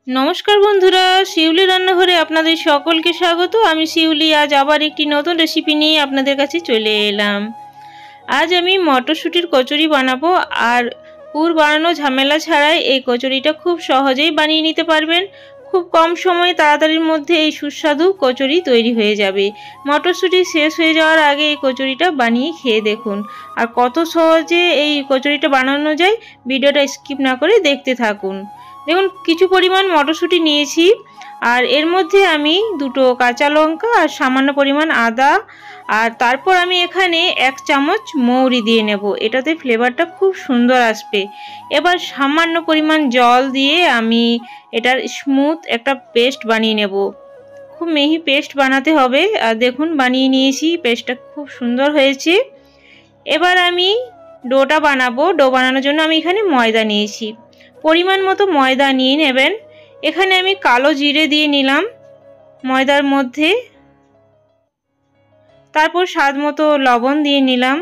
নমস্কার বন্ধুরা, শিউলি রান্নাঘরে আপনাদের সকলকে স্বাগত। আমি শিউলি আজ আবার একটি নতুন রেসিপি নিয়ে আপনাদের কাছে চলে এলাম। আজ আমি মটরশুঁটির কচুরি বানাবো, আর পুর বানানো ঝামেলা ছাড়াই এই কচুরিটা খুব সহজেই বানিয়ে নিতে পারবেন। খুব কম সময়ে তাড়াতাড়ির মধ্যে এই সুস্বাদু কচুরি তৈরি হয়ে যাবে। মটরশুঁটি শেষ হয়ে যাওয়ার আগে এই কচুরিটা বানিয়ে খেয়ে দেখুন, আর কত সহজে এই কচুরিটা বানানো যায় ভিডিওটা স্কিপ না করে দেখতে থাকুন। দেখুন, কিছু পরিমাণ মটরশুঁটি নিয়েছি, আর এর মধ্যে আমি দুটো কাঁচা লঙ্কা আর সামান্য পরিমাণ আদা, আর তারপর আমি এখানে 1 চামচ মৌরি দিয়ে নেব। এটাতে ফ্লেভারটা খুব সুন্দর আসবে। এবার সামান্য পরিমাণ জল দিয়ে আমি এটার স্মুথ একটা পেস্ট বানিয়ে নেব। খুব মিহি পেস্ট বানাতে হবে। আর দেখুন, বানিয়ে নিয়েছি, পেস্টটা খুব সুন্দর হয়েছে। এবার আমি ডোটা বানাবো। ডো বানানোর জন্য আমি এখানে ময়দা নিয়েছি। পরিমাণ মতো ময়দা নিয়ে নেবেন। এখানে আমি কালো জিরে দিয়ে নিলাম ময়দার মধ্যে, তারপর স্বাদ মতো লবণ দিয়ে নিলাম।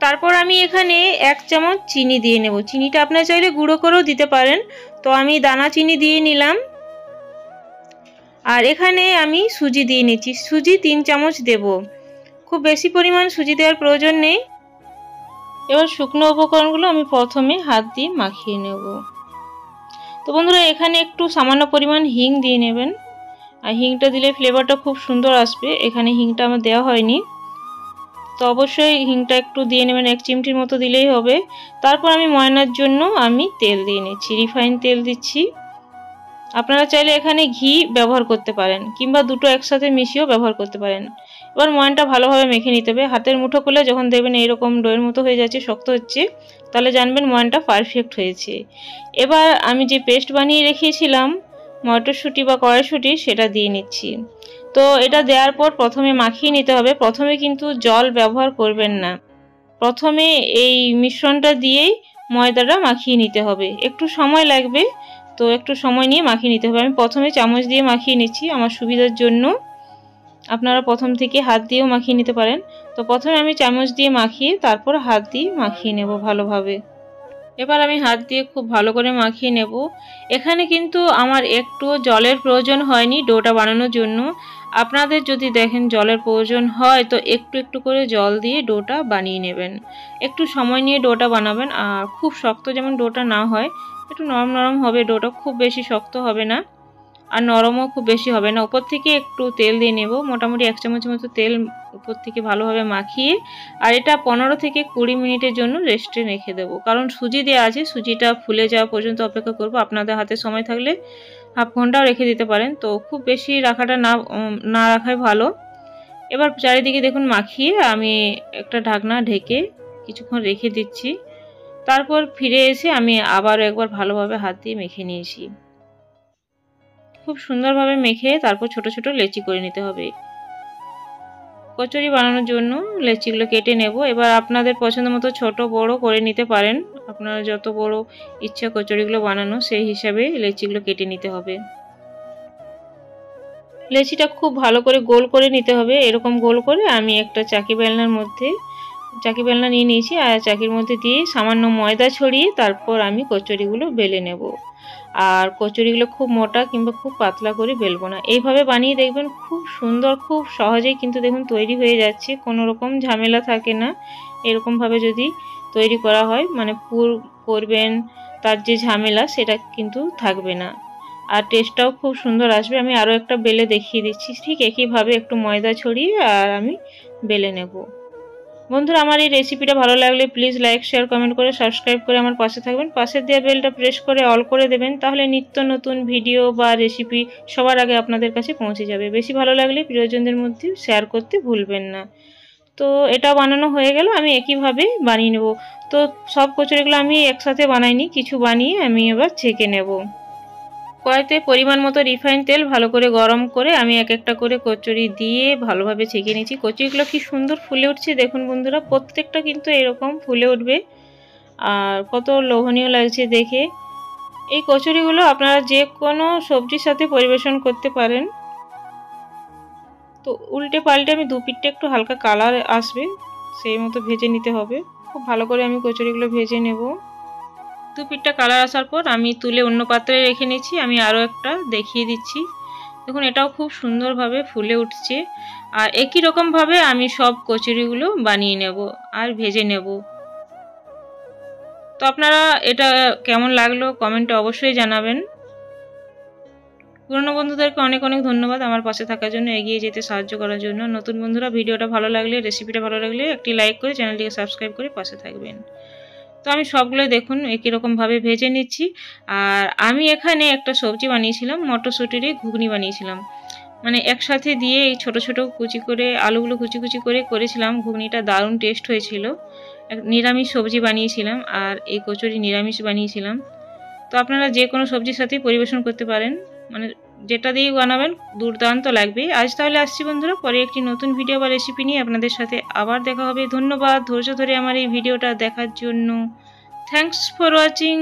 তারপর আমি এখানে 1 চামচ চিনি দিয়ে নেব। চিনিটা আপনারা চাইলে গুঁড়ো করেও দিতে পারেন, তো আমি দানা চিনি দিয়ে নিলাম। আর এখানে আমি সুজি দিয়ে নিচ্ছি। সুজি 3 চামচ দেব। খুব বেশি পরিমাণ সুজি দেওয়ার প্রয়োজন নেই। এবার শুকনো উপকরণগুলো আমি প্রথমে হাত দিয়ে মাখিয়ে নেব। তো বন্ধুরা, এখানে একটু সামান্য পরিমাণ হিং দিয়ে নেবেন, আর হিংটা দিলে ফ্লেভারটা খুব সুন্দর আসবে। এখানে হিংটা আমার দেওয়া হয়নি, তো অবশ্যই হিংটা একটু দিয়ে নেবেন। 1 চিমটির মতো দিলেই হবে। তারপর আমি ময়নার জন্য আমি তেল দিয়ে নিচ্ছি, রিফাইন তেল দিচ্ছি। আপনারা চাইলে এখানে ঘি ব্যবহার করতে পারেন, কিংবা দুটো একসাথে মিশিয়েও ব্যবহার করতে পারেন। এবার ময়নটা ভালোভাবে মেখে নিতে হবে। হাতের মুঠো করলে যখন দেখবেন এইরকম ডোয়ের মতো হয়ে যাচ্ছে, শক্ত হচ্ছে, তাহলে জানবেন ময়নটা পারফেক্ট হয়েছে। এবার আমি যে পেস্ট বানিয়ে রেখেছিলাম মটরশুঁটি বা কড়াইশুঁটি, সেটা দিয়ে নিচ্ছি। তো এটা দেওয়ার পর প্রথমে মাখিয়ে নিতে হবে। প্রথমে কিন্তু জল ব্যবহার করবেন না। প্রথমে এই মিশ্রণটা দিয়েই ময়দাটা মাখিয়ে নিতে হবে। একটু সময় লাগবে, তো একটু সময় নিয়ে মাখিয়ে নিতে হবে। আমি প্রথমে চামচ দিয়ে মাখিয়ে নিচ্ছি আমার সুবিধার জন্য। আপনারা প্রথম থেকে হাত দিয়েও মাখিয়ে নিতে পারেন। তো প্রথমে আমি চামচ দিয়ে মাখিয়ে তারপর হাত দিয়ে মাখিয়ে নেব ভালোভাবে। এবার আমি হাত দিয়ে খুব ভালো করে মাখিয়ে নেব। এখানে কিন্তু আমার একটু জলের প্রয়োজন হয়নি ডোটা বানানোর জন্য। আপনাদের যদি দেখেন জলের প্রয়োজন হয়, তো একটু একটু করে জল দিয়ে ডোটা বানিয়ে নেবেন। একটু সময় নিয়ে ডোটা বানাবেন, আর খুব শক্ত যেমন ডোটা না হয়, একটু নরম নরম হবে ডোটা, খুব বেশি শক্ত হবে না, আর নরমও খুব বেশি হবে না। উপর থেকে একটু তেল দিয়ে নেব, মোটামুটি 1 চামচের মতো তেল উপর থেকে ভালোভাবে মাখিয়ে, আর এটা 15 থেকে 20 মিনিটের জন্য রেস্টে রেখে দেবো। কারণ সুজি দেওয়া আছে, সুজিটা ফুলে যাওয়া পর্যন্ত অপেক্ষা করব। আপনাদের হাতে সময় থাকলে হাফ ঘন্টাও রেখে দিতে পারেন, তো খুব বেশি রাখাটা না রাখাই ভালো। এবার চারিদিকে দেখুন মাখিয়ে আমি একটা ঢাকনা ঢেকে কিছুক্ষণ রেখে দিচ্ছি। তারপর ফিরে এসে আমি আবার একবার ভালোভাবে হাত দিয়ে মেখে নিয়েছি। খুব সুন্দরভাবে মেখে তারপর ছোট ছোট লেচি করে নিতে হবে। কচুরি বানানোর জন্য লেচিগুলো কেটে নেব। এবার আপনাদের পছন্দ মতো ছোট বড় করে নিতে পারেন। আপনারা যত বড় ইচ্ছা কচুরিগুলো বানানো, সেই হিসাবে লেচিগুলো কেটে নিতে হবে। লেচিটা খুব ভালো করে গোল করে নিতে হবে। এরকম গোল করে আমি একটা চাকি বেলনা নিয়ে নিয়েছি, আর চাকির মধ্যে দিয়ে সামান্য ময়দা ছড়িয়ে তারপর আমি কচুরিগুলো বেলে নেব। আর কচুরিগুলো খুব মোটা কিংবা খুব পাতলা করে বেলবো না। এইভাবে বানিয়ে দেখবেন, খুব সুন্দর, খুব সহজেই কিন্তু দেখুন তৈরি হয়ে যাচ্ছে। কোনো রকম ঝামেলা থাকে না। এরকমভাবে যদি তৈরি করা হয়, মানে পুর করবেন, তার যে ঝামেলা সেটা কিন্তু থাকবে না, আর টেস্টটাও খুব সুন্দর আসবে। আমি আরও একটা বেলে দেখিয়ে দিচ্ছি। ঠিক একইভাবে একটু ময়দা ছড়িয়ে আর আমি বেলে নেব। বন্ধুরা, আমার এই রেসিপিটা ভালো লাগলে প্লিজ লাইক, শেয়ার, কমেন্ট করে সাবস্ক্রাইব করে আমার পাশে থাকবেন। পাশের দেওয়া বেলটা প্রেস করে অল করে দেবেন, তাহলে নিত্য নতুন ভিডিও বা রেসিপি সবার আগে আপনাদের কাছে পৌঁছে যাবে। বেশি ভালো লাগলে প্রিয়জনদের মধ্যে শেয়ার করতে ভুলবেন না। তো এটা বানানো হয়ে গেল, আমি একইভাবে বানিয়ে নেব। তো সব কচুরিগুলো আমি একসাথে বানাইনি, কিছু বানিয়ে আমি এবার ছেঁকে নেব। কড়াইতে পরিমাণ মতো রিফাইন তেল ভালো করে গরম করে আমি এক একটা করে কচুরি দিয়ে ভালোভাবে ছেঁকে নিয়েছি। কচুরিগুলো কি সুন্দর ফুলে উঠছে দেখুন বন্ধুরা, প্রত্যেকটা কিন্তু এরকম ফুলে উঠবে, আর কত লোভনীয় লাগছে দেখে। এই কচুরিগুলো আপনারা যে কোনো সবজির সাথে পরিবেশন করতে পারেন। তো উল্টে পাল্টে আমি 2 পিঠটা একটু হালকা কালার আসবে সেই মতো ভেজে নিতে হবে। খুব ভালো করে আমি কচুরিগুলো ভেজে নেব। দু পিঠটা কালার আসার পর আমি তুলে অন্য পাত্রে রেখে নিচ্ছি। আমি আরও একটা দেখিয়ে দিচ্ছি। দেখুন এটাও খুব সুন্দরভাবে ফুলে উঠছে। আর একই রকমভাবে আমি সব কচুরিগুলো বানিয়ে নেব আর ভেজে নেব। তো আপনারা এটা কেমন লাগলো কমেন্টে অবশ্যই জানাবেন। পুরনো বন্ধুদেরকে অনেক অনেক ধন্যবাদ আমার পাশে থাকার জন্য, এগিয়ে যেতে সাহায্য করার জন্য। নতুন বন্ধুরা ভিডিওটা ভালো লাগলে, রেসিপিটা ভালো লাগলে একটি লাইক করে চ্যানেলটিকে সাবস্ক্রাইব করে পাশে থাকবেন। তো আমি সবগুলো দেখুন একই রকমভাবে ভেজে নিচ্ছি। আর আমি এখানে একটা সবজি বানিয়েছিলাম, মটরশুঁটিরই ঘুগনি বানিয়েছিলাম। মানে একসাথে দিয়ে এই ছোটো ছোটো কুচি করে আলুগুলো কুচি কুচি করে করেছিলাম। ঘুগনিটা দারুণ টেস্ট হয়েছিল। নিরামিষ সবজি বানিয়েছিলাম আর এই কচুরি নিরামিষ বানিয়েছিলাম। তো আপনারা যে কোনো সবজির সাথেই পরিবেশন করতে পারেন, মানে যেটা দিয়েই বানাবেন দুর্দান্ত লাগবে। আজ তাহলে আসছি বন্ধুরা, পরে একটি নতুন ভিডিও বা রেসিপি নিয়ে আপনাদের সাথে আবার দেখা হবে। ধন্যবাদ ধৈর্য ধরে আমার এই ভিডিওটা দেখার জন্য। Thanks for watching.